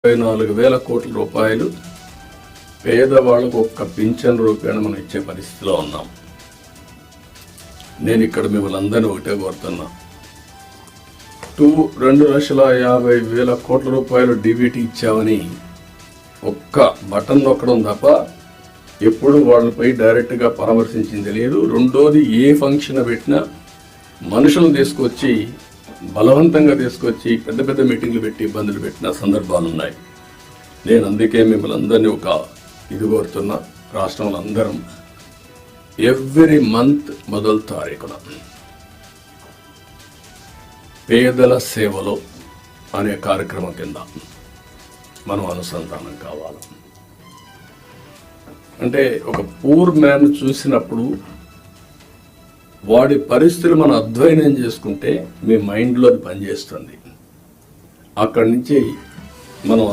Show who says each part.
Speaker 1: 4,000 కోట్ల రూపాయలు పేదవాళ్ళకు ఒక్క పింఛన్ రూపాయలు మనం ఇచ్చే పరిస్థితిలో ఉన్నాం. నేను ఇక్కడ మిమ్మల్ని అందరినీ ఒకటే కోరుతున్నా, 2,50,000 కోట్ల రూపాయలు డీబీటీ ఇచ్చామని ఒక్క బటన్ నొక్కడం తప్ప ఎప్పుడు వాళ్ళపై డైరెక్ట్గా పరామర్శించింది లేదు. రెండోది, ఏ ఫంక్షన్ పెట్టినా మనుషులను తీసుకొచ్చి బలవంతంగా తీసుకొచ్చి పెద్ద పెద్ద మీటింగ్లు పెట్టి ఇబ్బందులు పెట్టిన సందర్భాలు ఉన్నాయి. నేను అందుకే మిమ్మల్ని అందరినీ ఒక ఇది కోరుతున్నా, రాష్ట్రంలో అందరం ఎవ్రీ మంత్ మొదటి తారీఖున పేదల సేవలో అనే కార్యక్రమం కింద మనం అనుసంధానం కావాలి. అంటే ఒక పూర్ మ్యాన్ చూసినప్పుడు వాడి పరిస్థితులు మనం అధ్యయనం చేసుకుంటే మీ మైండ్లో అది పనిచేస్తుంది. అక్కడి నుంచి మనం